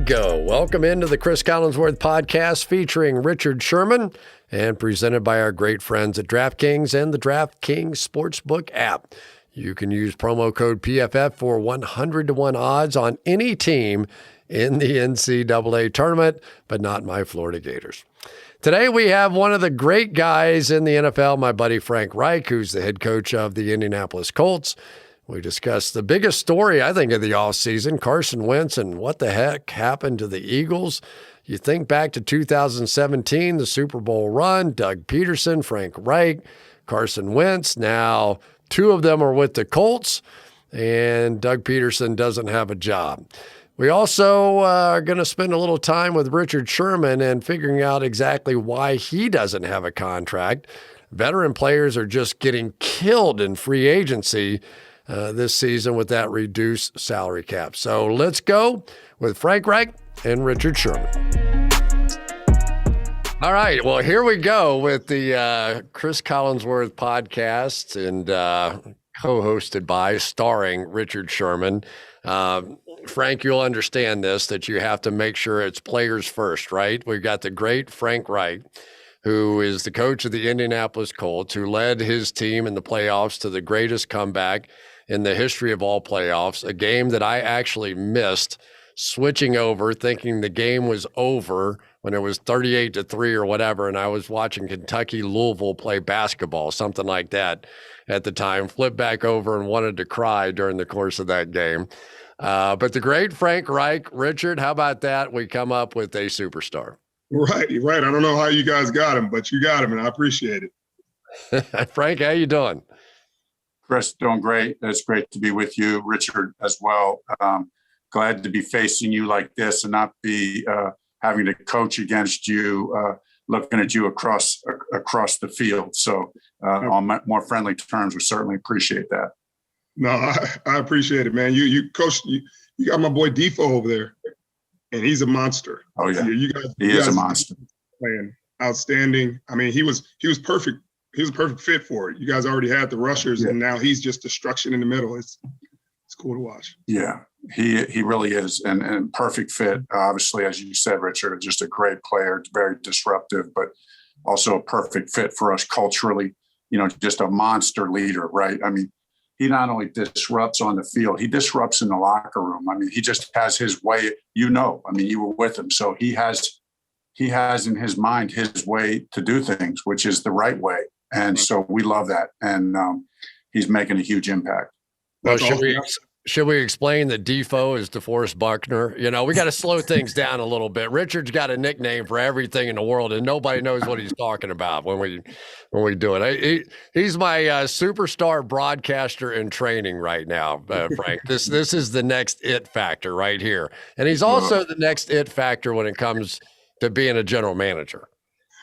go. Welcome into the Chris Collinsworth podcast featuring Richard Sherman and presented by our great friends at DraftKings and the DraftKings Sportsbook app. You can use promo code PFF for 100-to-1 odds on any team in the NCAA tournament, but not my Florida Gators. Today we have one of the great guys in the NFL, my buddy Frank Reich, who's the head coach of the Indianapolis Colts. We discussed the biggest story, I think, of the offseason, Carson Wentz and what the heck happened to the Eagles. You think back to 2017, the Super Bowl run, Doug Peterson, Frank Reich, Carson Wentz. Now, two of them are with the Colts, and Doug Peterson doesn't have a job. We also are going to spend a little time with Richard Sherman and figuring out exactly why he doesn't have a contract. Veteran players are just getting killed in free agency this season with that reduced salary cap. So let's go with Frank Reich and Richard Sherman. All right, well, here we go with the Chris Collinsworth podcast and co-hosted by, starring Richard Sherman. Frank, you'll understand this, that you have to make sure it's players first, right? We've got the great Frank Reich, who is the coach of the Indianapolis Colts, who led his team in the playoffs to the greatest comeback in the history of all playoffs, a game that I actually missed, switching over, thinking the game was over when it was 38-3 or whatever, and I was watching Kentucky-Louisville play basketball, something like that at the time, flipped back over and wanted to cry during the course of that game. But the great Frank Reich, Richard, how about that? We come up with a superstar. Right. I don't know how you guys got him, but you got him, and I appreciate it. Frank, how you doing? Chris, doing great. It's great to be with you, Richard, as well. Glad to be facing you like this and not be having to coach against you, looking at you across the field. So on more friendly terms, we certainly appreciate that. No, I appreciate it, man. You coach, you got my boy Defo over there, and he's a monster. Oh yeah, he is a monster. Playing outstanding. I mean, he was perfect. He was a perfect fit for it. You guys already had the rushers, and now he's just destruction in the middle. It's cool to watch. Yeah, he really is, and perfect fit. Obviously, as you said, Richard, just a great player, very disruptive, but also a perfect fit for us culturally. You know, just a monster leader, right? I mean, he not only disrupts on the field, he disrupts in the locker room. I mean, he just has his way. You know, I mean, you were with him, so he has in his mind his way to do things, which is the right way. And so we love that. And he's making a huge impact. Well, should we explain that Defo is DeForest Buckner? You know, we got to slow things down a little bit. Richard's got a nickname for everything in the world, and nobody knows what he's talking about when we do it. He's my superstar broadcaster in training right now, Frank. This is the next it factor right here. And he's also the next it factor when it comes to being a general manager.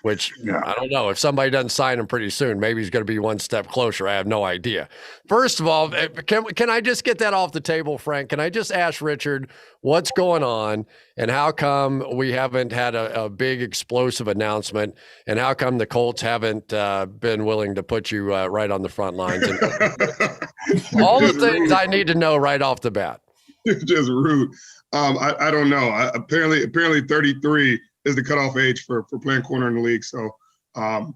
Which, I don't know, if somebody doesn't sign him pretty soon, maybe he's going to be one step closer. I have no idea. First of all, can I just get that off the table, Frank? Can I just ask Richard what's going on and how come we haven't had a big explosive announcement, and how come the Colts haven't been willing to put you right on the front lines? And all the things I need to know right off the bat. Just rude. I don't know. Apparently 33 is the cutoff age for playing corner in the league. So I'm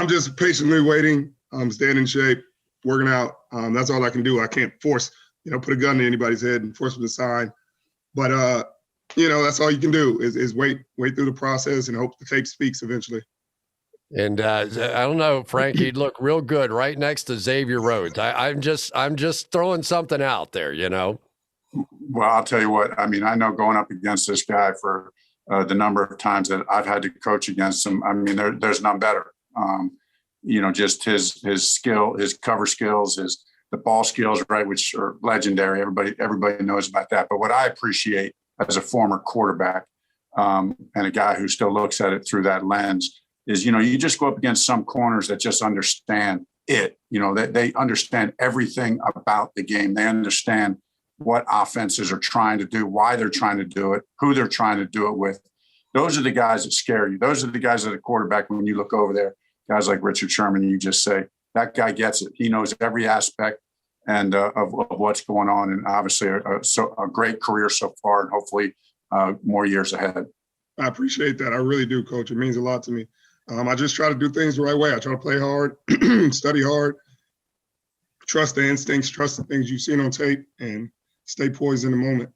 just patiently waiting, staying in shape, working out. That's all I can do. I can't force, put a gun to anybody's head and force them to sign. But, that's all you can do is wait through the process and hope the tape speaks eventually. And I don't know, Frank, he'd look real good right next to Xavier Rhodes. I'm just throwing something out there, Well, I'll tell you what, I mean, I know going up against this guy for the number of times that I've had to coach against him, I mean, there's none better. Just his skill, his cover skills, the ball skills, right, which are legendary. Everybody knows about that. But what I appreciate as a former quarterback and a guy who still looks at it through that lens is, you just go up against some corners that just understand it. They understand everything about the game. They understand what offenses are trying to do, why they're trying to do it, who they're trying to do it with. Those are the guys that scare you. Those are the guys that are quarterback. When you look over there, guys like Richard Sherman, you just say, that guy gets it. He knows every aspect of what's going on. And obviously a great career so far, and hopefully more years ahead. I appreciate that. I really do, Coach. It means a lot to me. I just try to do things the right way. I try to play hard, study hard, trust the instincts, trust the things you've seen on tape, and stay poised in the moment.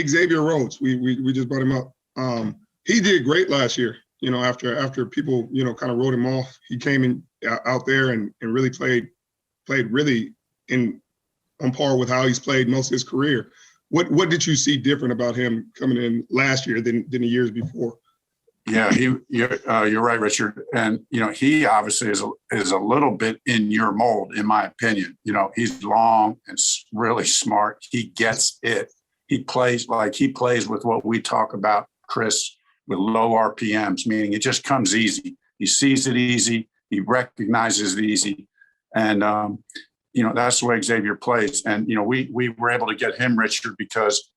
Xavier Rhodes, we just brought him up. He did great last year. After people, kind of wrote him off, he came in out there and really played really on par with how he's played most of his career. What did you see different about him coming in last year than the years before? Yeah, you're right, Richard. And, he obviously is a little bit in your mold, in my opinion. He's long and really smart. He gets it. He plays with what we talk about, Cris, with low RPMs, meaning it just comes easy. He sees it easy. He recognizes it easy. And, that's the way Xavier plays. And, we were able to get him, Richard, because,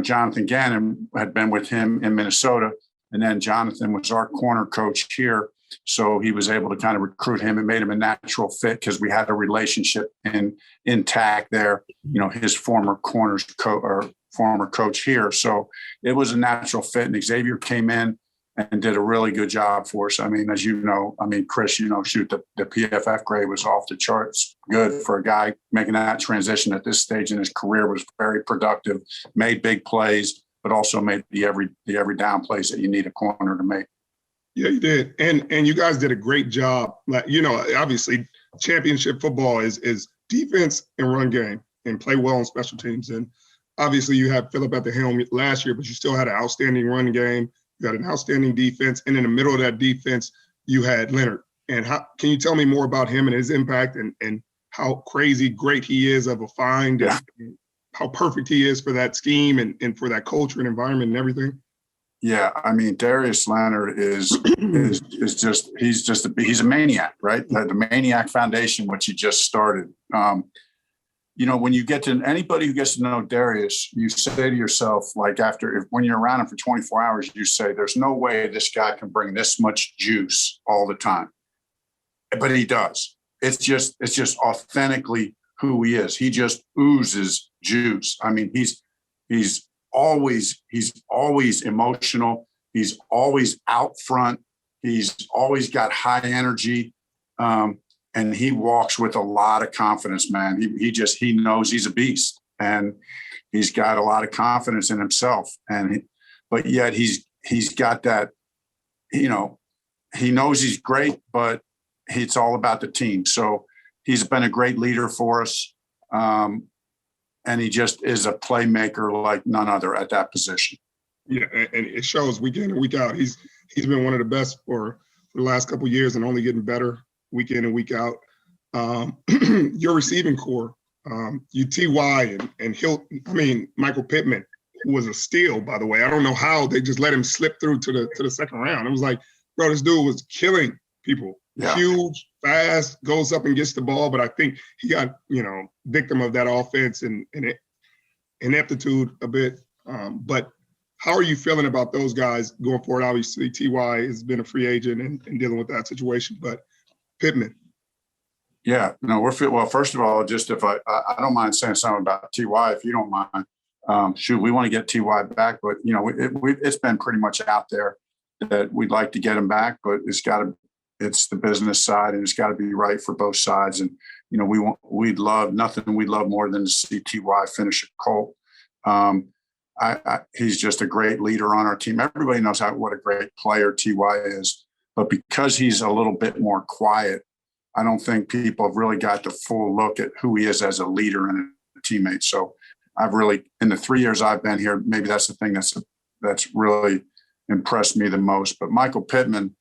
Jonathan Gannon had been with him in Minnesota. And then Jonathan was our corner coach here. So he was able to kind of recruit him and made him a natural fit because we had a relationship intact there, his former former coach here. So it was a natural fit. And Xavier came in and did a really good job for us. As you know, Cris, shoot, the PFF grade was off the charts good for a guy making that transition at this stage in his career. Was very productive, made big plays, but also made the every down plays that you need a corner to make. Yeah, you did. And you guys did a great job. Obviously championship football is defense and run game and play well on special teams. And obviously you had Phillip at the helm last year, but you still had an outstanding run game. You got an outstanding defense. And in the middle of that defense, you had Leonard. And can you tell me more about him and his impact and how crazy great he is of a find? Yeah. And how perfect he is for that scheme and for that culture and environment and everything? Yeah, Darius Leonard is just he's a maniac, right? The Maniac Foundation, which he just started. When you get to anybody who gets to know Darius, you say to yourself, when you're around him for 24 hours, you say, "There's no way this guy can bring this much juice all the time," but he does. It's just authentically who he is. He just oozes juice. He's always emotional. He's always out front. He's always got high energy. And he walks with a lot of confidence, man. He knows he's a beast, and he's got a lot of confidence in himself. But yet he's got that, he knows he's great, but it's all about the team. So he's been a great leader for us. And he just is a playmaker like none other at that position. Yeah, and it shows week in and week out. He's been one of the best for the last couple of years and only getting better week in and week out. Your receiving core, you T.Y. and Michael Pittman, who was a steal, by the way. I don't know how they just let him slip through to the second round. It was like, bro, this dude was killing people. Yeah. Huge, fast, goes up and gets the ball. But I think he got, victim of that offense and ineptitude a bit. But how are you feeling about those guys going forward? Obviously, T.Y. has been a free agent and dealing with that situation. But Pittman. Yeah, no, well, first of all, just if I don't mind saying something about T.Y., if you don't mind. We want to get T.Y. back, but, it's been pretty much out there that we'd like to get him back, but it's the business side and it's got to be right for both sides. And, we'd love more than to see T.Y. finish at Colt. He's just a great leader on our team. Everybody knows what a great player T.Y. is, but because he's a little bit more quiet, I don't think people have really got the full look at who he is as a leader and a teammate. So I've really, in the 3 years I've been here, maybe that's the thing that's really impressed me the most. But Michael Pittman,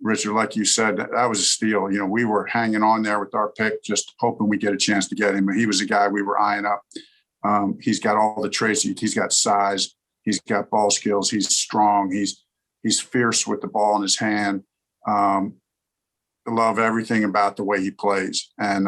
Richard, like you said, that was a steal. We were hanging on there with our pick, just hoping we get a chance to get him. But he was a guy we were eyeing up. He's got all the traits. He's got size. He's got ball skills. He's strong. He's fierce with the ball in his hand. I love everything about the way he plays and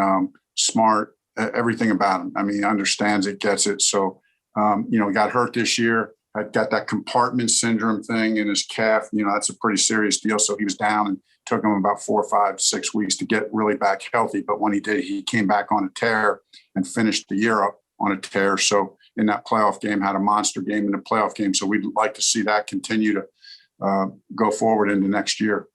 smart, everything about him. He understands it, gets it. So, he got hurt this year. I got that compartment syndrome thing in his calf. That's a pretty serious deal. So he was down and took him about 4, 5, 6 weeks to get really back healthy. But when he did, he came back on a tear and finished the year up on a tear. So in that playoff game, had a monster game in the playoff game. So we'd like to see that continue to go forward into next year.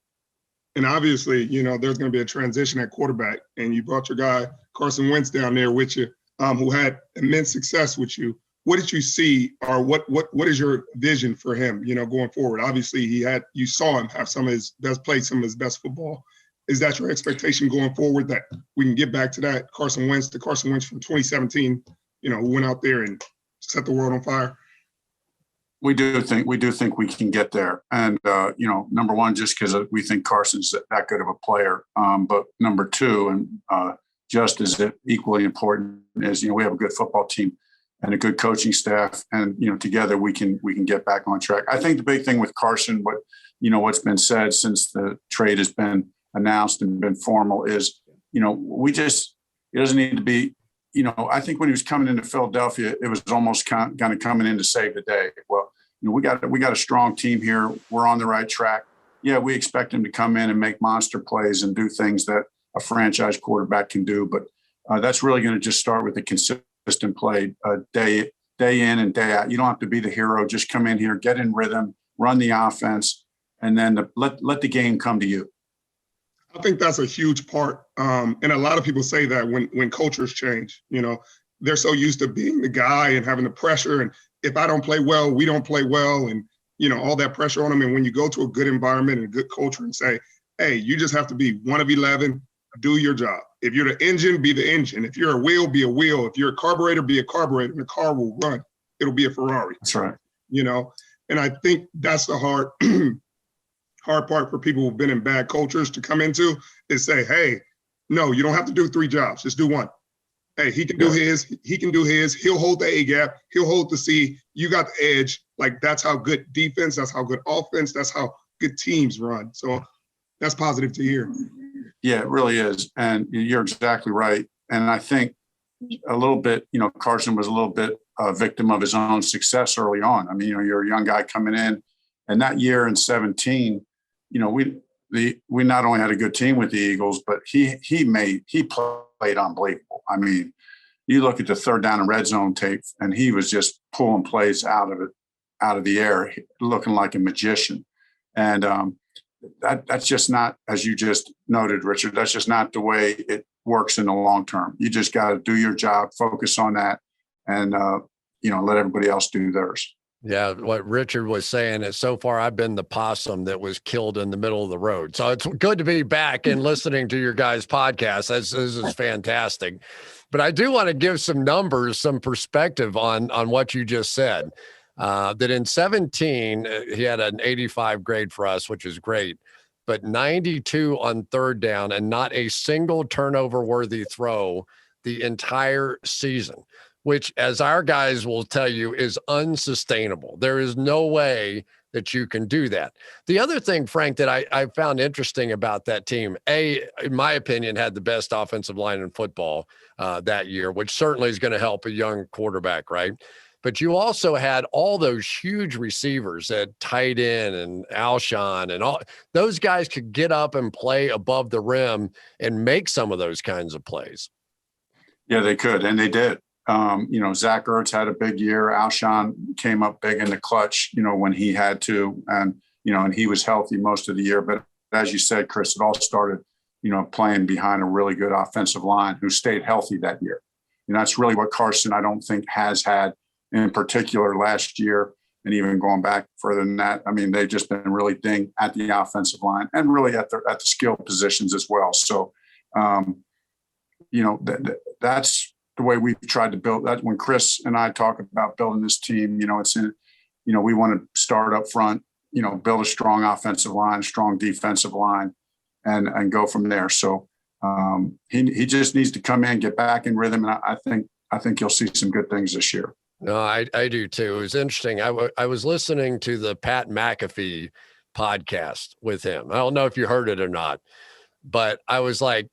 And obviously, there's going to be a transition at quarterback, and you brought your guy Carson Wentz down there with you, who had immense success with you. What did you see, or what is your vision for him, going forward? Obviously, you saw him have some of his best plays, some of his best football. Is that your expectation going forward, that we can get back to that Carson Wentz from 2017, who went out there and set the world on fire? We do think we can get there. And, number one, just because we think Carson's that good of a player. But number two, and just as equally important is, we have a good football team and a good coaching staff. And, together we can get back on track. I think the big thing with Carson, what's been said since the trade has been announced and been formal is, it doesn't need to be, I think when he was coming into Philadelphia, it was almost kind of coming in to save the day. Well, we got a strong team here. We're on the right track. Yeah, we expect him to come in and make monster plays and do things that a franchise quarterback can do. But that's really going to just start with the consistent play day in and day out. You don't have to be the hero. Just come in here, get in rhythm, run the offense, and then let the game come to you. I think that's a huge part. And a lot of people say that when cultures change, they're so used to being the guy and having the pressure. And if I don't play well, we don't play well. And, all that pressure on them. And when you go to a good environment and a good culture and say, hey, you just have to be one of 11, do your job. If you're the engine, be the engine. If you're a wheel, be a wheel. If you're a carburetor, be a carburetor. And the car will run. It'll be a Ferrari. That's right. And I think that's the hard part for people who've been in bad cultures to come into, is say, hey, no, you don't have to do 3 jobs. Just do one. Hey, he can do his. He can do his. He'll hold the A gap. He'll hold the C. You got the edge. Like, that's how good defense, that's how good offense, that's how good teams run. So that's positive to hear. Yeah, it really is. And you're exactly right. And I think a little bit, Carson was a little bit a victim of his own success early on. I mean, you're a young guy coming in, and that year in 2017, we not only had a good team with the Eagles, but he played unbelievable. I mean, you look at the third down and red zone tape, and he was just pulling plays out of the air, looking like a magician. And that's just not, as you just noted, Richard, that's just not the way it works in the long term. You just got to do your job, focus on that, and let everybody else do theirs. Yeah, what Richard was saying is, so far I've been the possum that was killed in the middle of the road. So it's good to be back and listening to your guys' podcast. This is fantastic. But I do want to give some numbers, some perspective on what you just said. That in 2017, he had an 85 grade for us, which is great, but 92 on third down and not a single turnover-worthy throw the entire season, which, as our guys will tell you, is unsustainable. There is no way that you can do that. The other thing, Frank, that I found interesting about that team, in my opinion, had the best offensive line in football that year, which certainly is going to help a young quarterback, right? But you also had all those huge receivers at tight end and Alshon, and all those guys could get up and play above the rim and make some of those kinds of plays. Yeah, they could, and they did. Zach Ertz had a big year. Alshon came up big in the clutch, when he had to, and he was healthy most of the year. But as you said, Cris, it all started, playing behind a really good offensive line who stayed healthy that year. That's really what Carson, I don't think, has had in particular last year, and even going back further than that. I mean, they've just been really dinged at the offensive line and really at the skill positions as well. So, that's the way we've tried to build that. When Cris and I talk about building this team, it's in, we want to start up front, build a strong offensive line, strong defensive line, and go from there. So he just needs to come in, get back in rhythm. And I think you'll see some good things this year. No, I do too. It was interesting. I was listening to the Pat McAfee podcast with him. I don't know if you heard it or not, but I was like,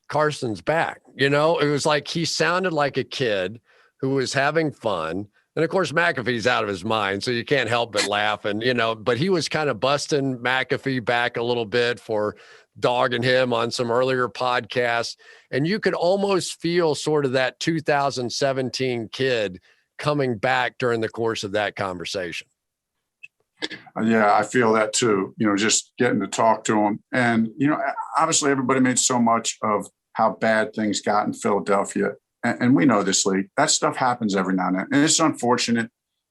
Carson's back. It was like he sounded like a kid who was having fun. And of course, McAfee's out of his mind, so you can't help but laugh. And, but he was kind of busting McAfee back a little bit for dogging him on some earlier podcasts. And you could almost feel sort of that 2017 kid coming back during the course of that conversation. Yeah, I feel that too, just getting to talk to him. And, obviously everybody made so much of how bad things got in Philadelphia. And we know this league, that stuff happens every now and then. And it's unfortunate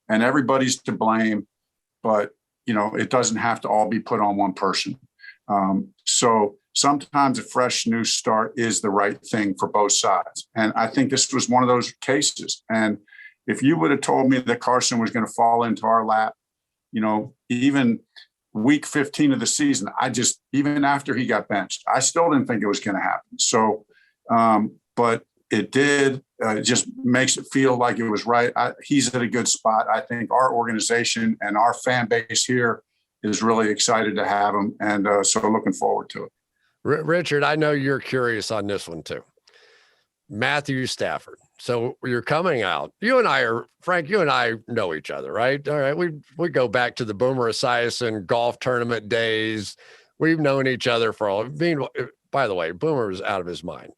and everybody's to blame, but, it doesn't have to all be put on one person. So sometimes a fresh new start is the right thing for both sides. And I think this was one of those cases. And if you would have told me that Carson was going to fall into our lap, even week 15 of the season, even after he got benched, I still didn't think it was going to happen. So, but it did. It just makes it feel like it was right. He's at a good spot. I think our organization and our fan base here is really excited to have him. And so looking forward to it. Richard, I know you're curious on this one too. Matthew Stafford. So you're coming out. Frank, you and I know each other, right? All right. We go back to the Boomer Esiason golf tournament days. We've known each other for all. By the way, Boomer was out of his mind.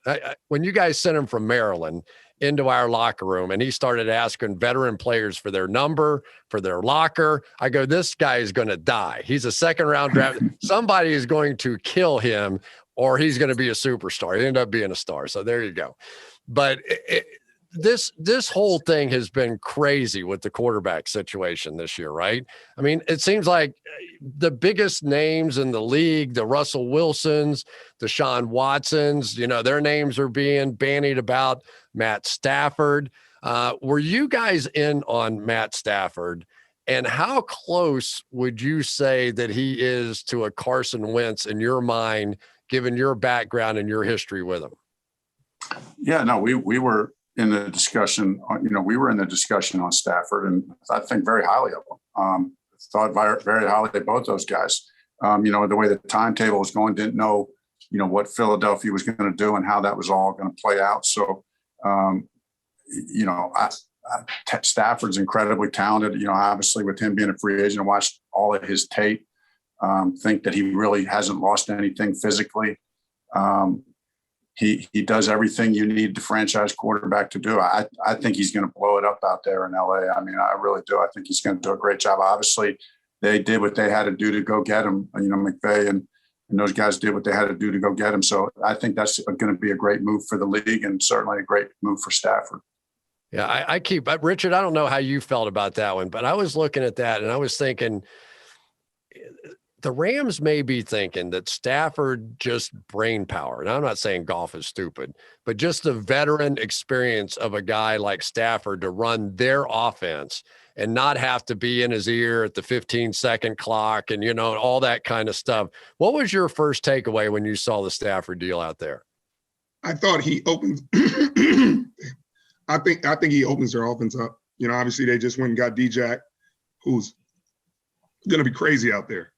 When you guys sent him from Maryland into our locker room and he started asking veteran players for their number, for their locker, I go, this guy is going to die. He's a second-round draft. Somebody is going to kill him or he's going to be a superstar. He ended up being a star. So there you go. But this whole thing has been crazy with the quarterback situation this year, right? I mean, it seems like the biggest names in the league, the Russell Wilsons, the Sean Watsons, their names are being bandied about. Matt Stafford. Were you guys in on Matt Stafford? And how close would you say that he is to a Carson Wentz in your mind, given your background and your history with him? Yeah, no, we were in the discussion, we were in the discussion on Stafford, and I think very highly of him. Thought very highly of both those guys. The way the timetable was going, didn't know, what Philadelphia was going to do and how that was all going to play out. So, Stafford's incredibly talented. Obviously with him being a free agent, I watched all of his tape. Think that he really hasn't lost anything physically. He does everything you need the franchise quarterback to do. I think he's going to blow it up out there in LA. I mean, I really do. I think he's going to do a great job. Obviously, they did what they had to do to go get him. McVay and those guys did what they had to do to go get him. So I think that's going to be a great move for the league and certainly a great move for Stafford. Yeah, Richard, I don't know how you felt about that one, but I was looking at that and I was thinking the Rams may be thinking that Stafford just brain power. And I'm not saying Goff is stupid, but just the veteran experience of a guy like Stafford to run their offense and not have to be in his ear at the 15-second clock and, all that kind of stuff. What was your first takeaway when you saw the Stafford deal out there? I thought he opens I think he opens their offense up. Obviously they just went and got D-Jack, who's going to be crazy out there.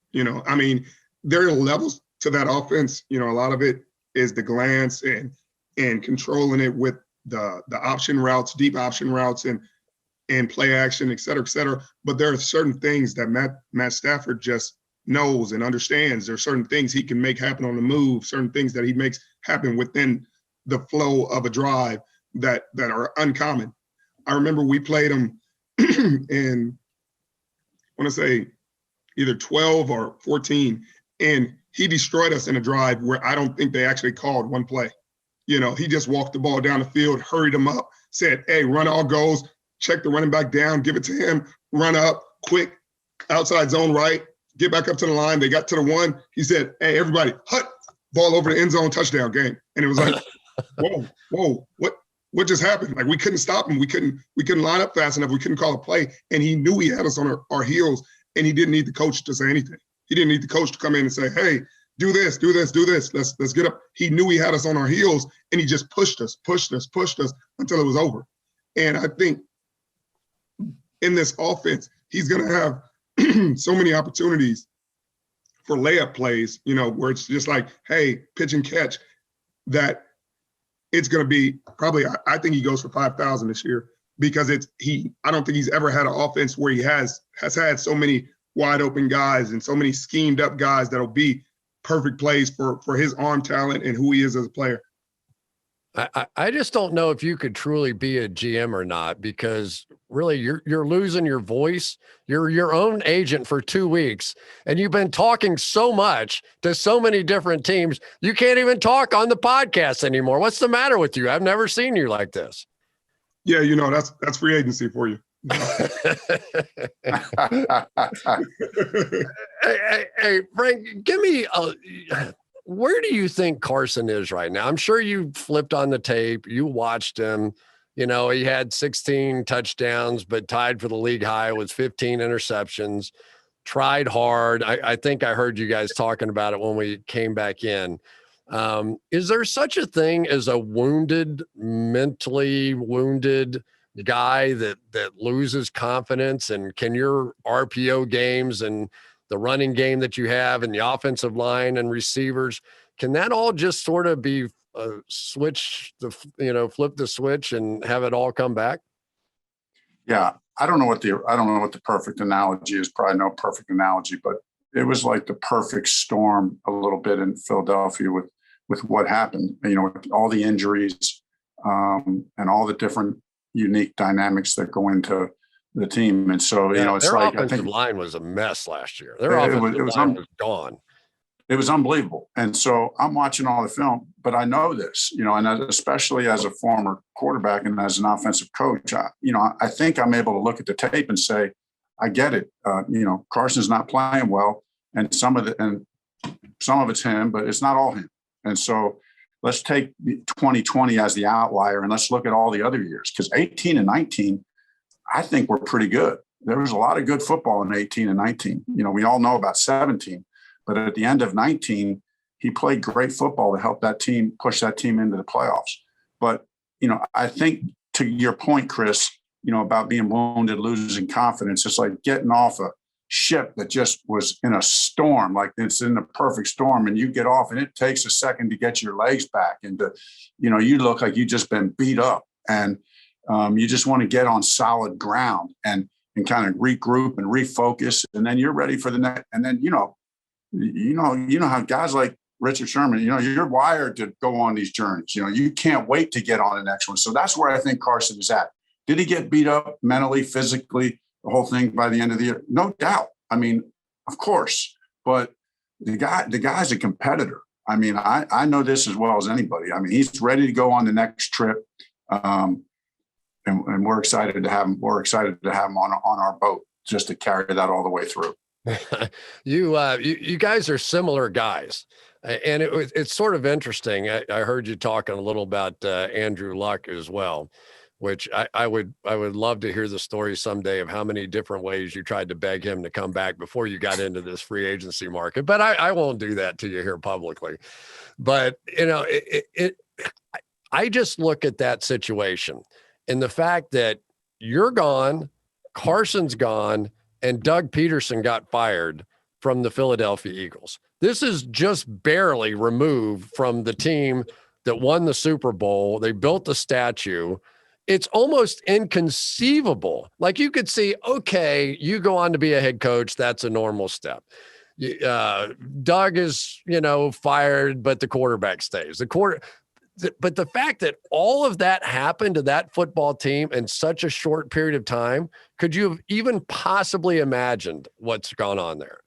I mean, there are levels to that offense. A lot of it is the glance and controlling it with the option routes, deep option routes and play action, et cetera, et cetera. But there are certain things that Matt Stafford just knows and understands. There are certain things he can make happen on the move, certain things that he makes happen within the flow of a drive that are uncommon. I remember we played him in, I want to say, either 12 or 14, and he destroyed us in a drive where I don't think they actually called one play. He just walked the ball down the field, hurried him up, said, hey, run all goes, check the running back down, give it to him, run up, quick, outside zone right, get back up to the line. They got to the one. He said, hey, everybody, hut, ball over the end zone, touchdown, game. And it was like, whoa, what just happened? Like we couldn't stop him. We couldn't line up fast enough. We couldn't call a play. And he knew he had us on our heels. And he didn't need the coach to say anything. He didn't need the coach to come in and say, hey, do this. Let's get up. He knew he had us on our heels, and he just pushed us until it was over. And I think in this offense, he's going to have so many opportunities for layup plays, where it's just like, hey, pitch and catch, that it's going to be probably, I think he goes for 5,000 this year. Because I don't think he's ever had an offense where he has had so many wide open guys and so many schemed up guys that'll be perfect plays for his arm talent and who he is as a player. I just don't know if you could truly be a GM or not, because really you're losing your voice. You're your own agent for 2 weeks, and you've been talking so much to so many different teams. You can't even talk on the podcast anymore. What's the matter with you? I've never seen you like this. Yeah, that's free agency for you. Hey, Frank, give me where do you think Carson is right now? I'm sure you flipped on the tape. You watched him. He had 16 touchdowns, but tied for the league high with 15 interceptions. Tried hard. I think I heard you guys talking about it when we came back in. Is there such a thing as a mentally wounded guy that loses confidence? And can your RPO games and the running game that you have and the offensive line and receivers, can that all just sort of be flip the switch and have it all come back? Yeah. I don't know what the perfect analogy is. Probably no perfect analogy, but it was like the perfect storm a little bit in Philadelphia with what happened, with all the injuries and all the different unique dynamics that go into the team. And so, it's their like, offensive line was a mess last year. Their offensive line was gone. It was unbelievable. And so I'm watching all the film, but I know this, and especially as a former quarterback and as an offensive coach, I think I'm able to look at the tape and say, I get it. Carson's not playing well, and some of it's him, but it's not all him. And so let's take 2020 as the outlier, and let's look at all the other years, because 18 and 19, I think we're pretty good. There was a lot of good football in 18 and 19. We all know about 17, but at the end of 19, he played great football to help that team, push that team into the playoffs. But, I think to your point, Cris, about being wounded, losing confidence, it's like getting off a ship that just was in a storm, like it's in the perfect storm, and you get off and it takes a second to get your legs back. And you look like you just been beat up, and you just want to get on solid ground and kind of regroup and refocus. And then you're ready for the next. And then, how guys like Richard Sherman, you're wired to go on these journeys. You can't wait to get on the next one. So that's where I think Carson is at. Did he get beat up mentally, physically, the whole thing by the end of the year? No doubt. I mean, of course, but the guy's a competitor. I mean, I know this as well as anybody. I mean, he's ready to go on the next trip. And we're excited to have him. We're excited to have him on our boat just to carry that all the way through. You guys are similar guys, and it's sort of interesting. I heard you talking a little about Andrew Luck as well, which I would love to hear the story someday of how many different ways you tried to beg him to come back before you got into this free agency market. But I won't do that to you here publicly. But I just look at that situation and the fact that you're gone, Carson's gone, and Doug Peterson got fired from the Philadelphia Eagles. This is just barely removed from the team that won the Super Bowl. They built the statue. It's almost inconceivable. Like, you could see, okay, you go on to be a head coach. That's a normal step. Doug is, fired, but the quarterback stays. But the fact that all of that happened to that football team in such a short period of time, could you have even possibly imagined what's gone on there?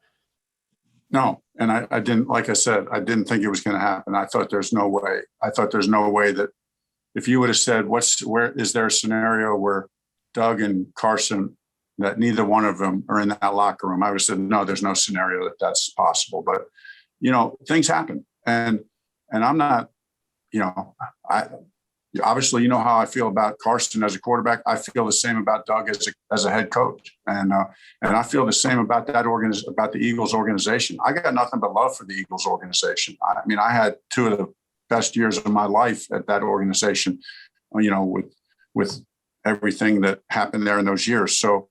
No. And I didn't, like I said, I didn't think it was going to happen. I thought there's no way. That if you would have said, where is there a scenario where Doug and Carson, that neither one of them are in that locker room, I would have said, no, there's no scenario that's possible. But, things happen. And I'm not, I obviously, how I feel about Carson as a quarterback. I feel the same about Doug as a head coach, and I feel the same about about the Eagles organization. I got nothing but love for the Eagles organization. I mean, I had two of the best years of my life at that organization, with everything that happened there in those years. So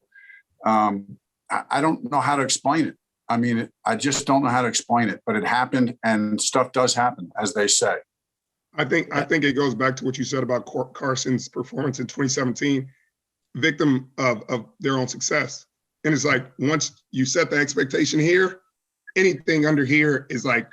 I don't know how to explain it. I mean, I just don't know how to explain it, but it happened, and stuff does happen, as they say. I think it goes back to what you said about Carson's performance in 2017, victim of their own success. And it's like, once you set the expectation here, anything under here is going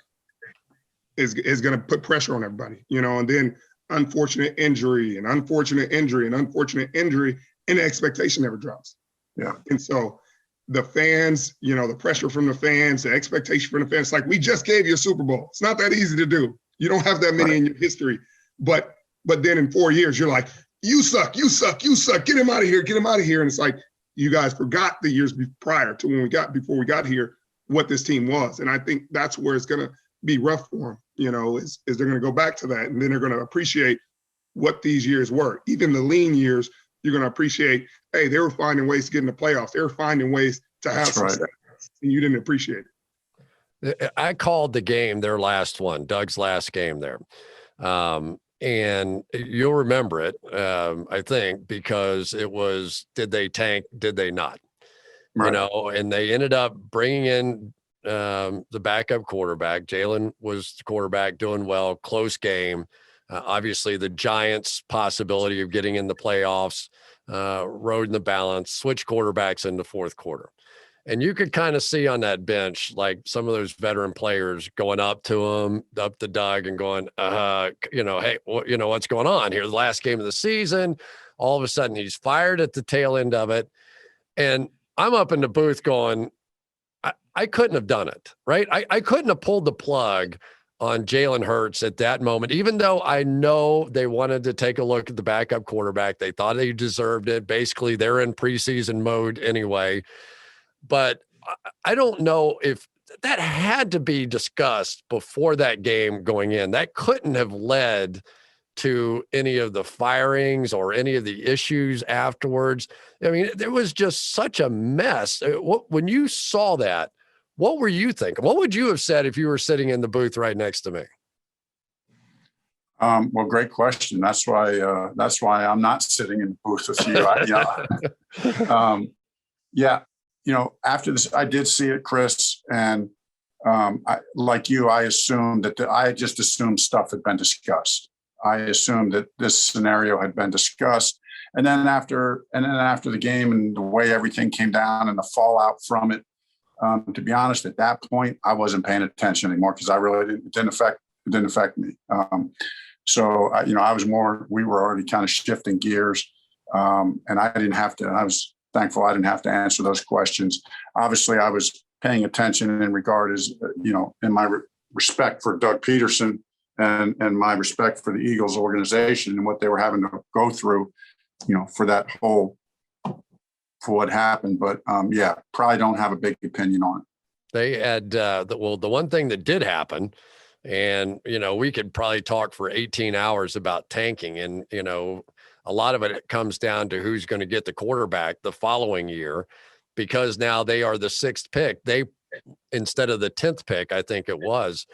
to put pressure on everybody, and then unfortunate injury and unfortunate injury and unfortunate injury, and the expectation never drops. Yeah. And so the fans, the pressure from the fans, the expectation from the fans, like, we just gave you a Super Bowl. It's not that easy to do. You don't have that many in your history. But then in 4 years, you're like, you suck. Get him out of here. And it's like, you guys forgot the years prior to before we got here, what this team was. And I think that's where it's going to be rough for them, is they're going to go back to that. And then they're going to appreciate what these years were. Even the lean years, you're going to appreciate, hey, they were finding ways to get in the playoffs. They were finding ways to have success. And you didn't appreciate it. I called the game, their last one, Doug's last game there. And you'll remember it, I think, because it was, did they tank? Did they not? Right. And they ended up bringing in the backup quarterback. Jalen was the quarterback, doing well, close game. Obviously, the Giants' possibility of getting in the playoffs rode in the balance, switch quarterbacks in the fourth quarter. And you could kind of see on that bench, like, some of those veteran players going up to him, up to Doug, and going, hey, what's going on here? The last game of the season, all of a sudden he's fired at the tail end of it. And I'm up in the booth going, I couldn't have done it, right? I couldn't have pulled the plug on Jalen Hurts at that moment, even though I know they wanted to take a look at the backup quarterback. They thought he deserved it. Basically, they're in preseason mode anyway. But I don't know if that had to be discussed before that game going in. That couldn't have led to any of the firings or any of the issues afterwards. I mean, there was just such a mess. When you saw that, what were you thinking? What would you have said if you were sitting in the booth right next to me? Well, great question. That's why I'm not sitting in the booth with you. After this, I did see it, Cris, and like you, I assumed that I just assumed stuff had been discussed. I assumed that this scenario had been discussed, and then after the game and the way everything came down and the fallout from it, to be honest, at that point, I wasn't paying attention anymore because I really it didn't affect me. I was more. We were already kind of shifting gears, and I didn't have to. I was thankful I didn't have to answer those questions. Obviously, I was paying attention in regard as, in my respect for Doug Peterson and my respect for the Eagles organization and what they were having to go through, for what happened. But probably don't have a big opinion on it. They had, the one thing that did happen, and, we could probably talk for 18 hours about tanking, and, a lot of it comes down to who's going to get the quarterback the following year, because now they are the 6th pick. Instead of the 10th pick, I think it was,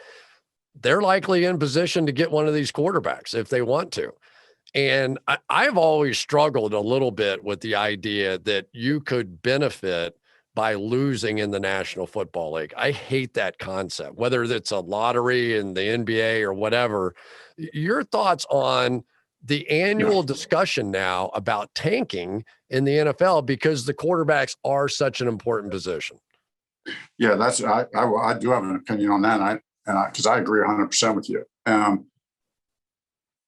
they're likely in position to get one of these quarterbacks if they want to. And I've always struggled a little bit with the idea that you could benefit by losing in the National Football League. I hate that concept, whether it's a lottery in the NBA or whatever. Your thoughts on the annual discussion now about tanking in the NFL, because the quarterbacks are such an important position? Yeah, I do have an opinion on that, because I agree 100% with you.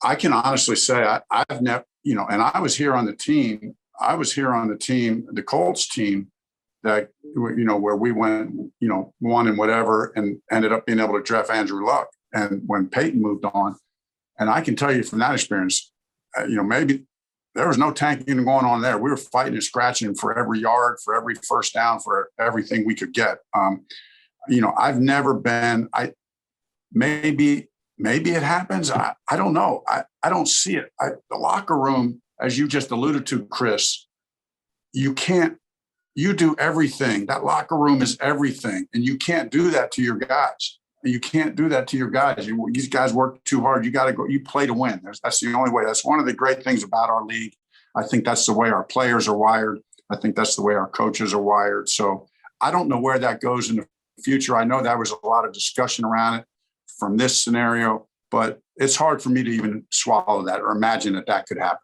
I can honestly say I've never, and I was here on the team. The Colts team that, where we went, won and whatever, and ended up being able to draft Andrew Luck. And when Peyton moved on, and I can tell you from that experience, maybe there was no tanking going on there. We were fighting and scratching for every yard, for every first down, for everything we could get. I've never been, maybe it happens. I don't know. I don't see it. The locker room, as you just alluded to, Cris, you do everything. That locker room is everything. And you can't do that to your guys. These guys work too hard. You got to go. You play to win. That's the only way. That's one of the great things about our league. I think that's the way our players are wired. I think that's the way our coaches are wired. So I don't know where that goes in the future. I know there was a lot of discussion around it from this scenario, but it's hard for me to even swallow that or imagine that could happen.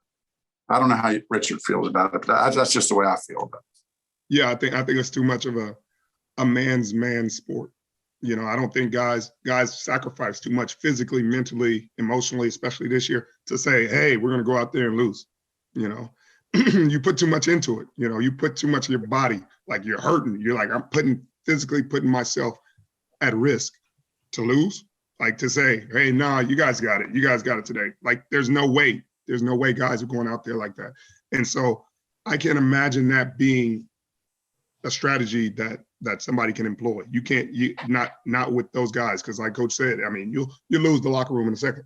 I don't know how Richard feels about it, but that's just the way I feel about it. Yeah, I think it's too much of a man's sport. I don't think guys sacrifice too much physically, mentally, emotionally, especially this year, to say, hey, we're going to go out there and lose. You know, you put too much into it. You know, you put too much of your body, like you're hurting. You're like, I'm physically putting myself at risk to lose. Like to say, hey, nah, you guys got it. You guys got it today. Like there's no way guys are going out there like that. And so I can't imagine that being a strategy that somebody can employ. You can't, not with those guys. Cause like Coach said, I mean, you lose the locker room in a second.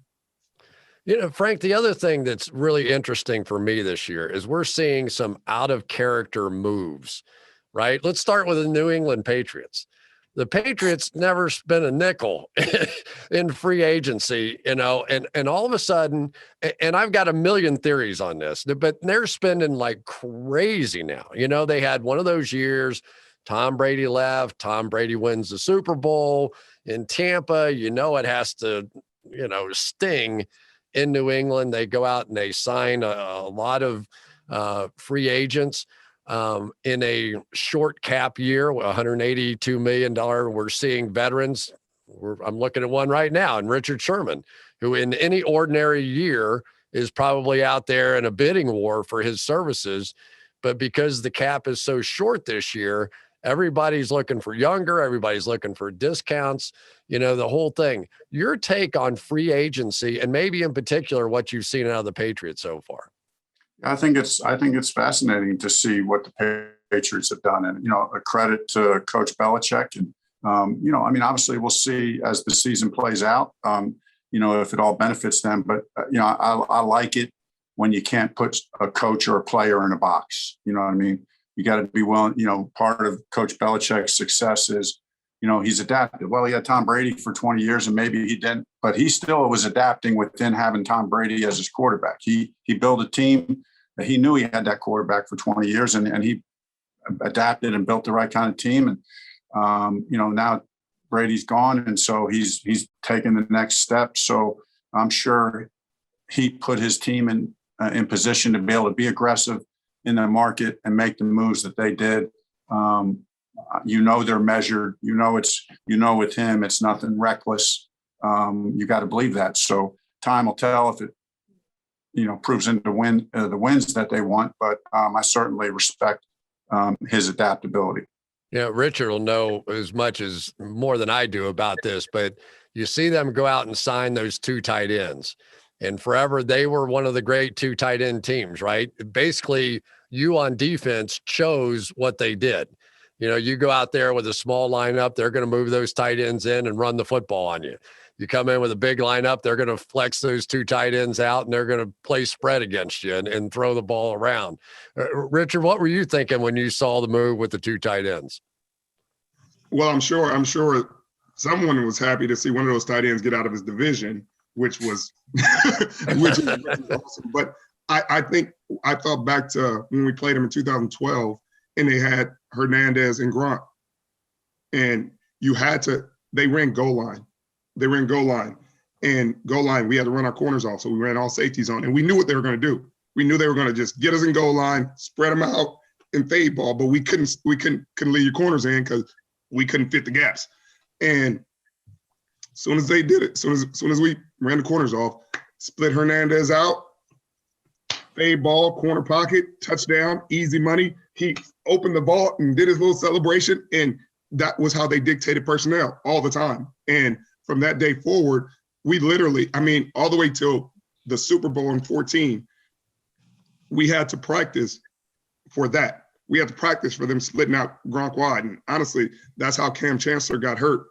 You know, Frank, the other thing that's really interesting for me this year is we're seeing some out of character moves, right? Let's start with the New England Patriots. The Patriots never spent a nickel in free agency, you know, and all of a sudden, and I've got a million theories on this, but they're spending like crazy now. You know, they had one of those years, Tom Brady left, Tom Brady wins the Super Bowl in Tampa. You know, it has to, you know, sting in New England. They go out and they sign a lot of free agents. In a short cap year, $182 million, we're seeing veterans. I'm looking at one right now, and Richard Sherman, who in any ordinary year is probably out there in a bidding war for his services. But because the cap is so short this year, everybody's looking for younger, everybody's looking for discounts, you know, the whole thing. Your take on free agency, and maybe in particular what you've seen out of the Patriots so far. I think it's fascinating to see what the Patriots have done, and you know, a credit to Coach Belichick. And you know, I mean, obviously, we'll see as the season plays out. You know, if it all benefits them. But you know, I like it when you can't put a coach or a player in a box. You know what I mean? You got to be willing. You know, part of Coach Belichick's success is, you know, he's adapted. Well, he had Tom Brady for 20 years, and maybe he didn't, but he still was adapting within having Tom Brady as his quarterback. He built a team. He knew he had that quarterback for 20 years, and he adapted and built the right kind of team. And, you know, now Brady's gone, and so he's taken the next step. So I'm sure he put his team in position to be able to be aggressive in the market and make the moves that they did. You know, they're measured. You know, with him, it's nothing reckless. You got to believe that. So time will tell if it, you know, proves into the wins that they want. But I certainly respect his adaptability. Yeah, Richard will know as much as more than I do about this, but you see them go out and sign those two tight ends. And forever, they were one of the great two tight end teams, right? Basically, you on defense chose what they did. You know, you go out there with a small lineup, they're going to move those tight ends in and run the football on you. You come in with a big lineup, they're going to flex those two tight ends out, and they're going to play spread against you and throw the ball around. Richard, what were you thinking when you saw the move with the two tight ends? Well, I'm sure someone was happy to see one of those tight ends get out of his division, which was awesome. But I think I thought back to when we played him in 2012, and they had Hernandez and Gronk, and they ran goal line. And goal line, we had to run our corners off. So we ran all safeties on, and we knew what they were going to do. We knew they were going to just get us in goal line, spread them out, and fade ball. But we couldn't leave your corners in because we couldn't fit the gaps. And as soon as they did it, as soon as we ran the corners off, split Hernandez out, fade ball, corner pocket, touchdown, easy money. He opened the vault and did his little celebration, and that was how they dictated personnel all the time. And from that day forward, we literally, I mean, all the way till the Super Bowl in 2014, we had to practice for that. We had to practice for them splitting out Gronk wide. And honestly, that's how Cam Chancellor got hurt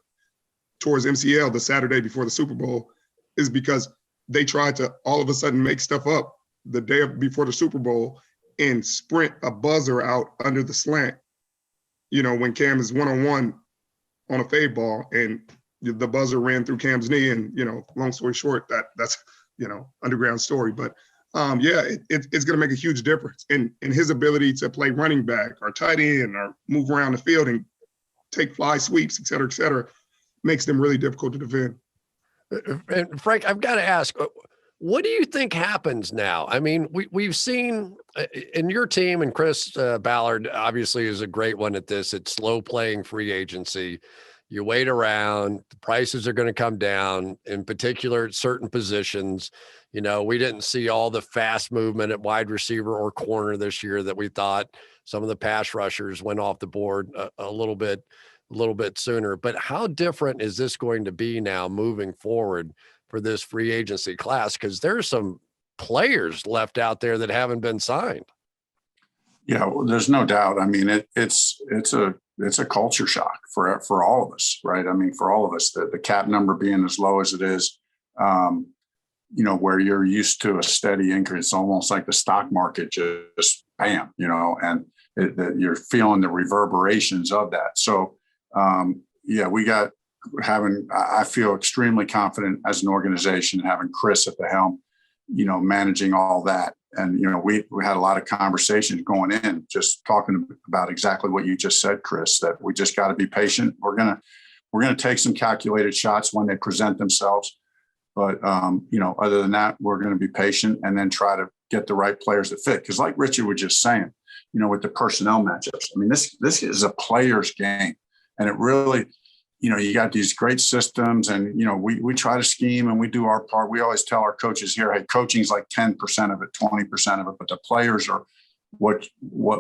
towards MCL the Saturday before the Super Bowl, is because they tried to all of a sudden make stuff up the day before the Super Bowl and sprint a buzzer out under the slant, you know, when Cam is one-on-one on a fade ball, and the buzzer ran through Cam's knee. And, you know, long story short, that's, you know, underground story. But yeah, it's going to make a huge difference in his ability to play running back or tight end or move around the field and take fly sweeps, et cetera, makes them really difficult to defend. And Frank, I've got to ask, what do you think happens now? I mean, we've seen in your team, and Chris Ballard obviously is a great one at this. It's slow playing free agency. You wait around, the prices are going to come down, in particular at certain positions. We didn't see all the fast movement at wide receiver or corner this year that we thought. Some of the pass rushers went off the board a little bit sooner. But how different is this going to be now moving forward for this free agency class? Because there's some players left out there that haven't been signed. Yeah, well, there's no doubt. I mean, it's a culture shock for all of us, right? I mean, for all of us, the cap number being as low as it is, where you're used to a steady increase, almost like the stock market just bam, and you're feeling the reverberations of that. So, I feel extremely confident as an organization having Cris at the helm, managing all that. And, we had a lot of conversations going in, just talking about exactly what you just said, Cris, that we just got to be patient. We're going to take some calculated shots when they present themselves. But, other than that, we're going to be patient and then try to get the right players that fit. Because like Richard was just saying, with the personnel matchups, I mean, this is a player's game. And it really, you got these great systems and, we try to scheme and we do our part. We always tell our coaches here, hey, coaching is like 10% of it, 20% of it, but the players are what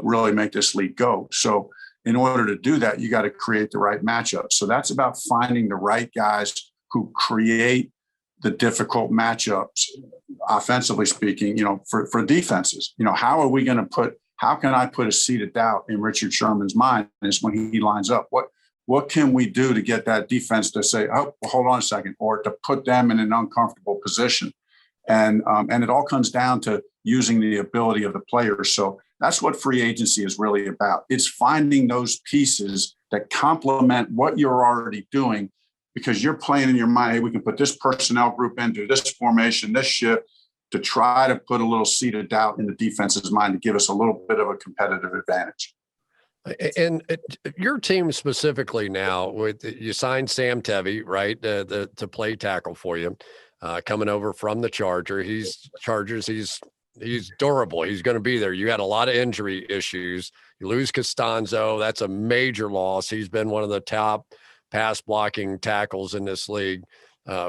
really make this league go. So in order to do that, you got to create the right matchup. So that's about finding the right guys who create the difficult matchups, offensively speaking, for defenses. How can I put a seed of doubt in Richard Sherman's mind is when he lines up? What can we do to get that defense to say, oh, well, hold on a second, or to put them in an uncomfortable position? And it all comes down to using the ability of the players. So that's what free agency is really about. It's finding those pieces that complement what you're already doing, because you're playing in your mind, hey, we can put this personnel group into this formation, this shift, to try to put a little seed of doubt in the defense's mind to give us a little bit of a competitive advantage. And your team specifically now, you signed Sam Tevi, right, to play tackle for you, coming over from the Chargers. He's durable. He's going to be there. You had a lot of injury issues. You lose Costanzo. That's a major loss. He's been one of the top pass blocking tackles in this league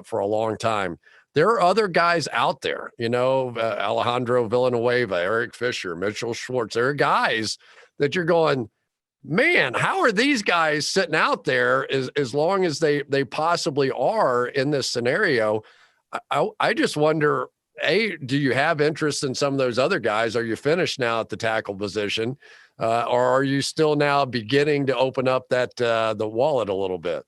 for a long time. There are other guys out there, Alejandro Villanueva, Eric Fisher, Mitchell Schwartz. There are guys that you're going, man, how are these guys sitting out there as long as they possibly are in this scenario? I just wonder, do you have interest in some of those other guys? Are you finished now at the tackle position? Or are you still now beginning to open up that the wallet a little bit?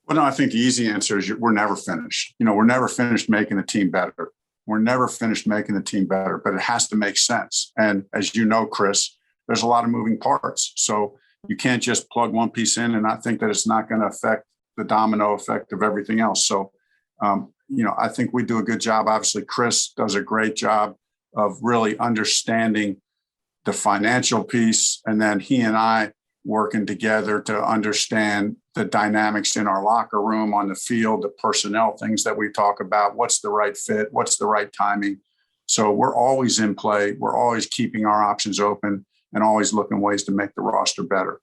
Well, no, I think the easy answer is we're never finished. We're never finished making the team better. We're never finished making the team better, but it has to make sense. And as you know, Cris, there's a lot of moving parts. So you can't just plug one piece in and not think that it's not going to affect the domino effect of everything else. So, I think we do a good job. Obviously, Cris does a great job of really understanding the financial piece. And then he and I working together to understand the dynamics in our locker room, on the field, the personnel things that we talk about, what's the right fit, what's the right timing. So we're always in play. We're always keeping our options open and always looking ways to make the roster better.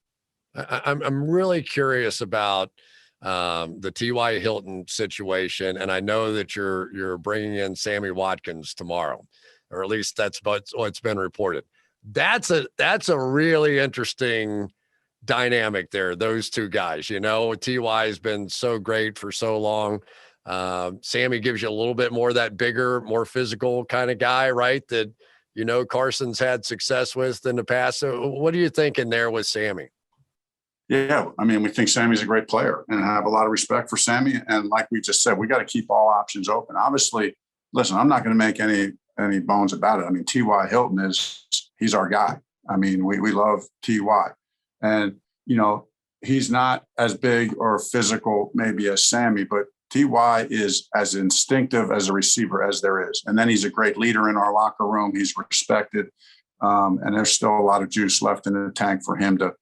I'm really curious about the T.Y. Hilton situation, and I know that you're bringing in Sammy Watkins tomorrow, or at least that's what's been reported. That's a really interesting dynamic there. Those two guys, T.Y. has been so great for so long. Sammy gives you a little bit more of that bigger, more physical kind of guy, right? That Carson's had success with in the past. So what are you thinking there with Sammy? Yeah, I mean, we think Sammy's a great player and I have a lot of respect for Sammy. And like we just said, we got to keep all options open. Obviously, listen, I'm not going to make any bones about it. I mean, T.Y. Hilton he's our guy. I mean, we love T.Y. And, he's not as big or physical maybe as Sammy, but T.Y. is as instinctive as a receiver as there is. And then he's a great leader in our locker room. He's respected. And there's still a lot of juice left in the tank for him to,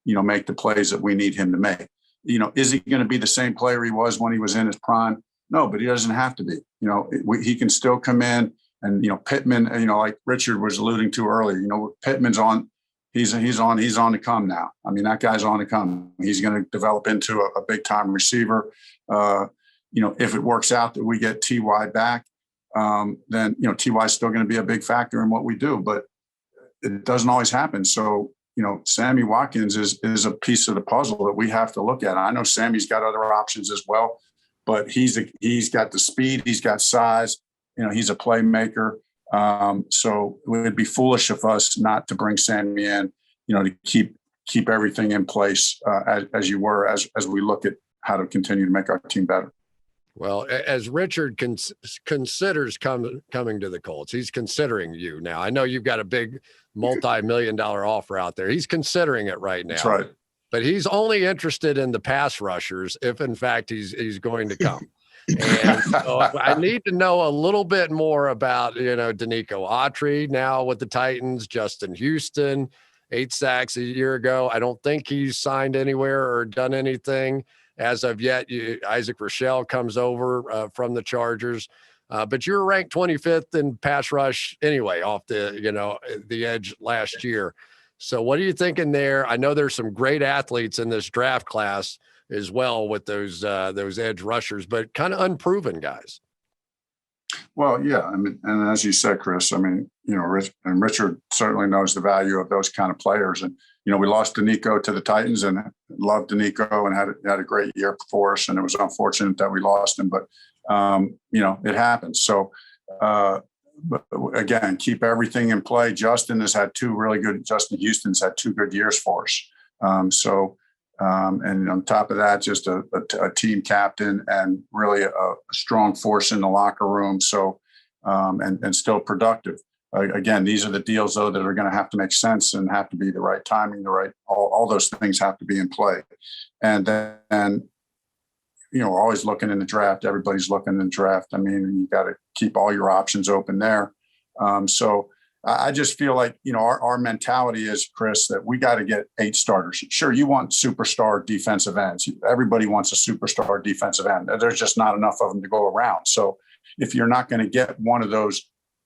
make the plays that we need him to make. Is he going to be the same player he was when he was in his prime? No, but he doesn't have to be. He can still come in and, Pittman, like Richard was alluding to earlier, Pittman's on. He's on to come now. I mean, that guy's on to come. He's going to develop into a big time receiver. If it works out that we get T.Y. back, then, Ty is still going to be a big factor in what we do, but it doesn't always happen. So, Sammy Watkins is a piece of the puzzle that we have to look at. I know Sammy's got other options as well, but he's got the speed, he's got size, he's a playmaker. So it would be foolish of us not to bring Sammy in, to keep everything in place as we look at how to continue to make our team better. Well, as Richard considers coming to the Colts, he's considering you now. I know you've got a big multi-million-dollar offer out there. He's considering it right now. That's right. But he's only interested in the pass rushers if, in fact, he's going to come. And so I need to know a little bit more about, Danico Autry now with the Titans, Justin Houston, 8 sacks a year ago. I don't think he's signed anywhere or done anything as of yet. Isaac Rochelle comes over from the Chargers, but you're ranked 25th in pass rush anyway, off the edge last year. So what are you thinking there? I know there's some great athletes in this draft class as well with those edge rushers, but kind of unproven guys. Well, yeah. I mean, and as you said, Chris, Richard certainly knows the value of those kind of players. And, we lost Danico to the Titans and loved Danico and had a great year for us. And it was unfortunate that we lost him, but, it happens. So, but again, keep everything in play. Justin Houston's had 2 good years for us. And on top of that, just a team captain and really a strong force in the locker room. So, and still productive. Again, these are the deals though that are going to have to make sense and have to be the right timing, all those things have to be in play. And then, always looking in the draft, everybody's looking in the draft. I mean, you got to keep all your options open there. So I just feel like, our mentality is, Chris, that we got to get 8 starters. Sure, you want superstar defensive ends. Everybody wants a superstar defensive end. There's just not enough of them to go around. So if you're not going to get one of those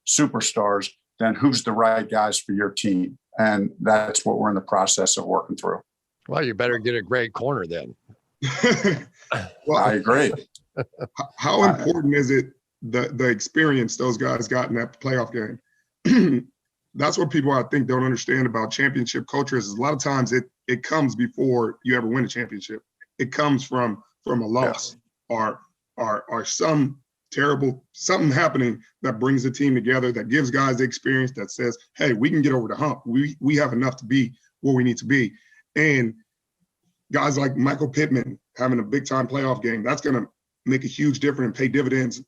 superstars, then who's the right guys for your team? And that's what we're in the process of working through. Well, you better get a great corner then. Well, I agree. How important is it, the experience those guys got in that playoff game? That's what people, I think, don't understand about championship culture is a lot of times it comes before you ever win a championship. It comes from a loss or some terrible something happening that brings the team together, that gives guys the experience, that says, hey, we can get over the hump. We have enough to be where we need to be. And guys like Michael Pittman having a big time playoff game, that's going to make a huge difference and pay dividends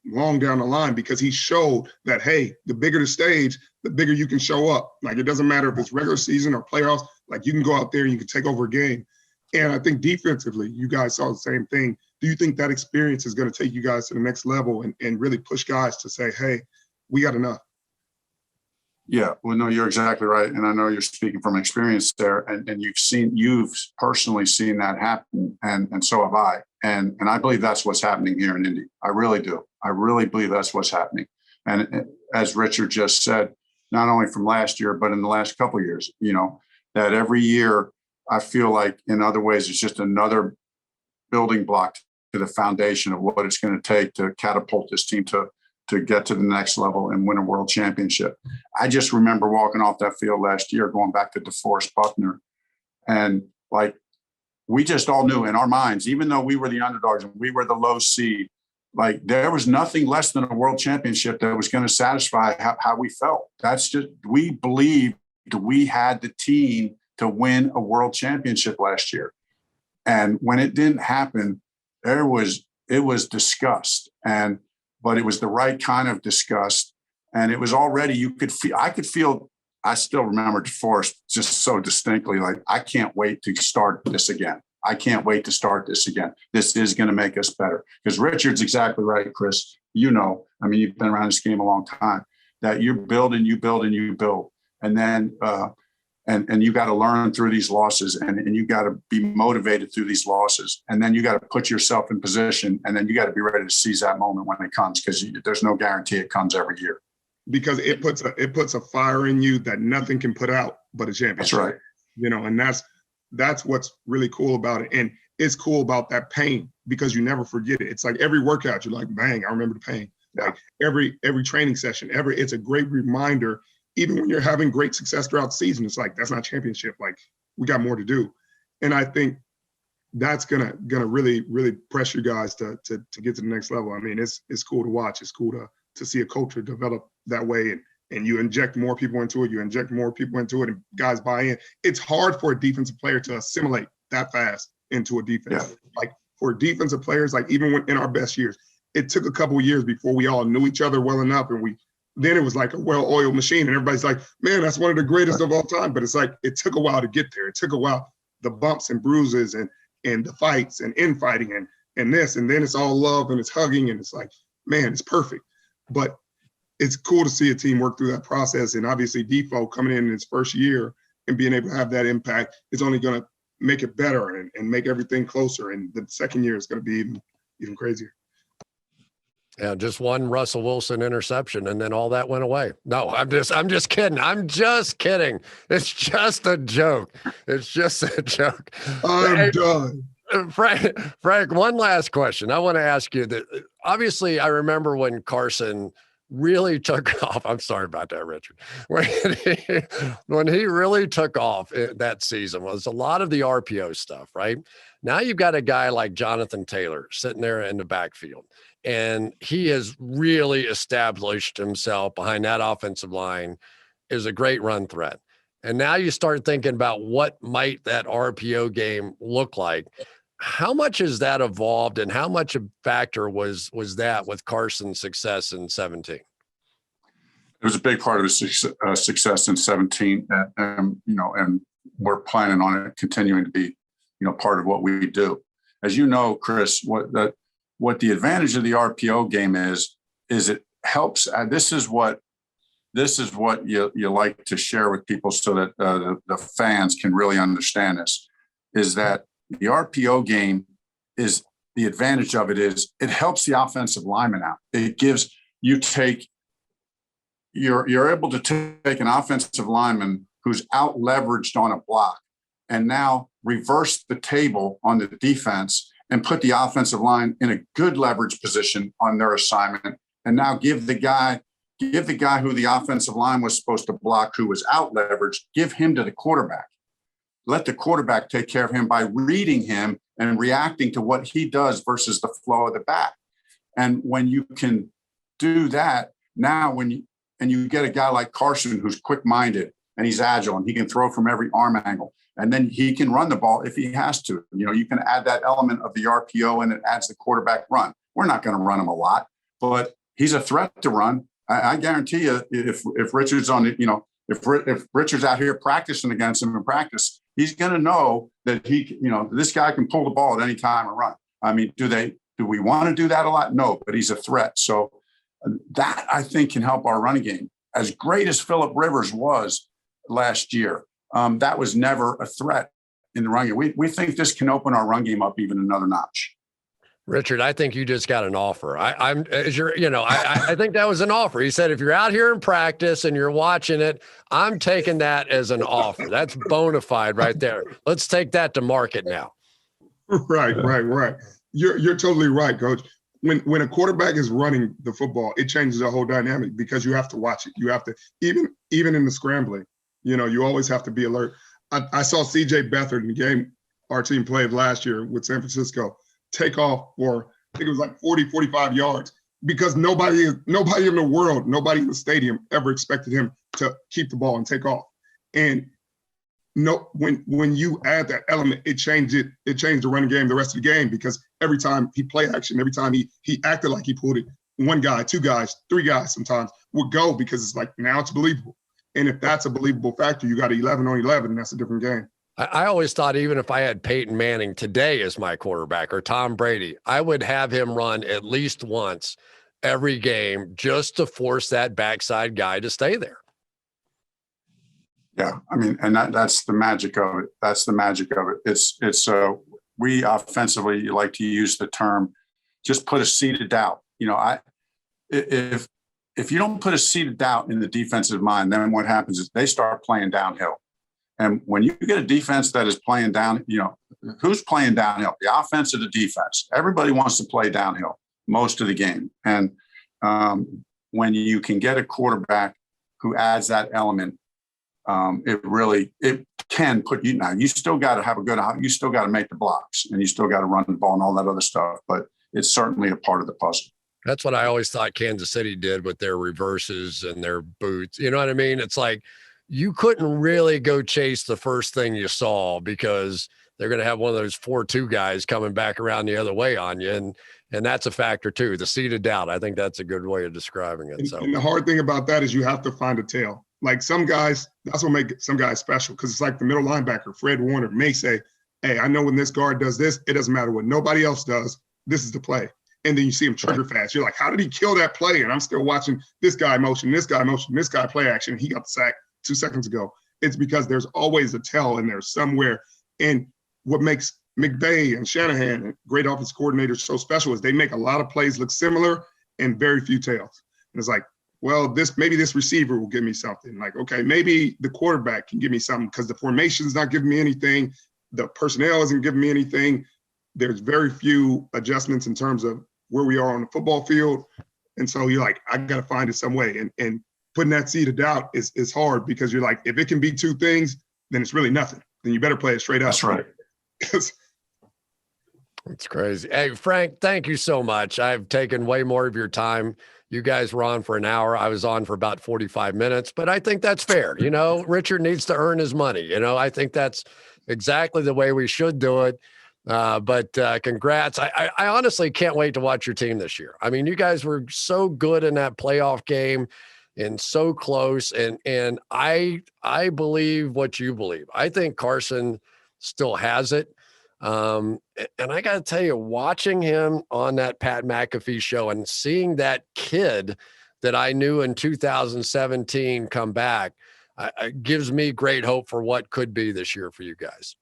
long down the line, because he showed that, hey, the bigger the stage, the bigger you can show up. Like, it doesn't matter if it's regular season or playoffs, like you can go out there and you can take over a game. And I think defensively, you guys saw the same thing. Do you think that experience is going to take you guys to the next level and really push guys to say, hey, we got enough? Yeah, well, no, you're exactly right. And I know you're speaking from experience there, and you've personally seen that happen. And so have I. And I believe that's what's happening here in Indy. I really do. I really believe that's what's happening. And as Richard just said, not only from last year, but in the last couple of years, that every year I feel like in other ways, it's just another building block to the foundation of what it's going to take to catapult this team to get to the next level and win a world championship. I just remember walking off that field last year, going back to DeForest Buckner. And like, we just all knew in our minds, even though we were the underdogs and we were the low seed, like there was nothing less than a world championship that was going to satisfy how we felt. That's just, we believed we had the team to win a world championship last year. And when it didn't happen, it was disgust. But it was the right kind of disgust. And it was already, I still remember DeForest just so distinctly, like, I can't wait to start this again. I can't wait to start this again. This is going to make us better. Because Richard's exactly right, Chris. I mean, you've been around this game a long time, that you build and you build and you build. And then, and you got to learn through these losses, and you got to be motivated through these losses. And then you got to put yourself in position, and then you got to be ready to seize that moment when it comes, because there's no guarantee it comes every year. Because it puts a fire in you that nothing can put out but a championship. That's right. And that's what's really cool about it. And it's cool about that pain, because you never forget it. It's like every workout, you're like, bang, I remember the pain. Like every training session, it's a great reminder. Even when you're having great success throughout the season, it's like, that's not championship. Like, we got more to do. And I think that's gonna really, really press you guys to get to the next level. I mean, it's cool to watch. It's cool to see a culture develop that way, and you inject more people into it. You inject more people into it, and guys buy in. It's hard for a defensive player to assimilate that fast into a defense. Yeah. Like, for defensive players, like, even in our best years, it took a couple of years before we all knew each other well enough, and then it was like a well-oiled machine, and everybody's like, man, that's one of the greatest of all time. But it's like, it took a while to get there. It took a while, the bumps and bruises and the fights and infighting and this, and then it's all love and it's hugging, and it's like, man, it's perfect. But it's cool to see a team work through that process. And obviously Defoe coming in his first year and being able to have that impact is only going to make it better and make everything closer. And the second year is going to be even crazier. Yeah, just one Russell Wilson interception, and then all that went away. No, I'm just kidding. I'm just kidding. It's just a joke. It's just a joke. I'm done. Frank, one last question. I want to ask you that. Obviously, I remember when Carson really took off. I'm sorry about that, Richard. When he really took off that season was a lot of the RPO stuff, right? Now you've got a guy like Jonathan Taylor sitting there in the backfield, and he has really established himself behind that offensive line as a great run threat. And now you start thinking about what might that RPO game look like. How much has that evolved, and how much a factor was that with Carson's success in 17? It was a big part of his success in 17, and we're planning on it continuing to be, part of what we do. As you know, Cris, what the advantage of the RPO game is it helps. This is what you like to share with people so that the fans can really understand this, is that the RPO game is the advantage of it is it helps the offensive lineman out. It gives you're able to take an offensive lineman who's out leveraged on a block and now reverse the table on the defense and put the offensive line in a good leverage position on their assignment. And now give the guy who the offensive line was supposed to block, who was out leveraged, give him to the quarterback. Let the quarterback take care of him by reading him and reacting to what he does versus the flow of the back. And when you can do that, now when you get a guy like Carson who's quick-minded and he's agile and he can throw from every arm angle, and then he can run the ball if he has to. You can add that element of the RPO and it adds the quarterback run. We're not going to run him a lot, but he's a threat to run. I guarantee you, if Richard's on it, if Richard's out here practicing against him in practice, he's going to know that this guy can pull the ball at any time and run. I mean, do we want to do that a lot? No, but he's a threat. So that, I think, can help our running game. As great as Phillip Rivers was last year, that was never a threat in the run game. We think this can open our run game up even another notch. Richard, I think you just got an offer. I think that was an offer. He said, if you're out here in practice and you're watching it, I'm taking that as an offer. That's bona fide right there. Let's take that to market now. Right. You're totally right, Coach. When a quarterback is running the football, it changes the whole dynamic because you have to watch it. You have to, even in the scrambling, you always have to be alert. I saw C.J. Beathard in the game our team played last year with San Francisco take off for, I think it was like 40, 45 yards because nobody in the world, nobody in the stadium ever expected him to keep the ball and take off. And when you add that element, it changed the running game the rest of the game because every time he play action, every time he acted like he pulled it, one guy, two guys, three guys sometimes would go because it's like, now it's believable. And if that's a believable factor, you got 11 on 11, and that's a different game. I always thought even if I had Peyton Manning today as my quarterback or Tom Brady, I would have him run at least once every game just to force that backside guy to stay there. Yeah, I mean, and that's the magic of it. That's the magic of it. It's we offensively like to use the term, just put a seed of doubt. If you don't put a seed of doubt in the defensive mind, then what happens is they start playing downhill. And when you get a defense that is playing down, who's playing downhill? The offense or the defense? Everybody wants to play downhill most of the game. And when you can get a quarterback who adds that element, it can put you. Now, you still got to have you still got to make the blocks, and you still got to run the ball and all that other stuff. But it's certainly a part of the puzzle. That's what I always thought Kansas City did with their reverses and their boots. You know what I mean? It's like you couldn't really go chase the first thing you saw because they're going to have one of those 4-2 guys coming back around the other way on you. And that's a factor too. The seed of doubt. I think that's a good way of describing it. And the hard thing about that is you have to find a tail. Like some guys, that's what makes some guys special, because it's like the middle linebacker, Fred Warner, may say, hey, I know when this guard does this, it doesn't matter what nobody else does. This is the play. And then you see him trigger fast. You're like, how did he kill that play? And I'm still watching this guy motion, this guy motion, this guy play action. He got the sack 2 seconds ago. It's because there's always a tell in there somewhere. And what makes McVay and Shanahan, and great offensive coordinators, so special is they make a lot of plays look similar and very few tails. And it's like, well, maybe this receiver will give me something. Like, okay, maybe the quarterback can give me something because the formation's not giving me anything. The personnel isn't giving me anything. There's very few adjustments in terms of where we are on the football field. And so you're like, I got to find it some way. And putting that seed of doubt is hard, because you're like, if it can be 2 things, then it's really nothing. Then you better play it straight up. That's right. It's crazy. Hey, Frank, thank you so much. I've taken way more of your time. You guys were on for an hour. I was on for about 45 minutes, but I think that's fair. You know, Richard needs to earn his money. You know, I think that's exactly the way we should do it. But congrats. I honestly can't wait to watch your team this year. I mean, you guys were so good in that playoff game and so close. And I believe what you believe. I think Carson still has it. And I got to tell you, watching him on that Pat McAfee show and seeing that kid that I knew in 2017 come back, gives me great hope for what could be this year for you guys.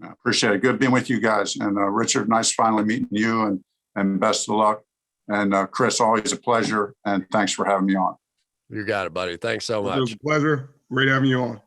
I appreciate it. Good being with you guys. And Richard, nice finally meeting you, and best of luck. And Cris, always a pleasure. And thanks for having me on. You got it, buddy. Thanks so much. It was a pleasure. Great having you on.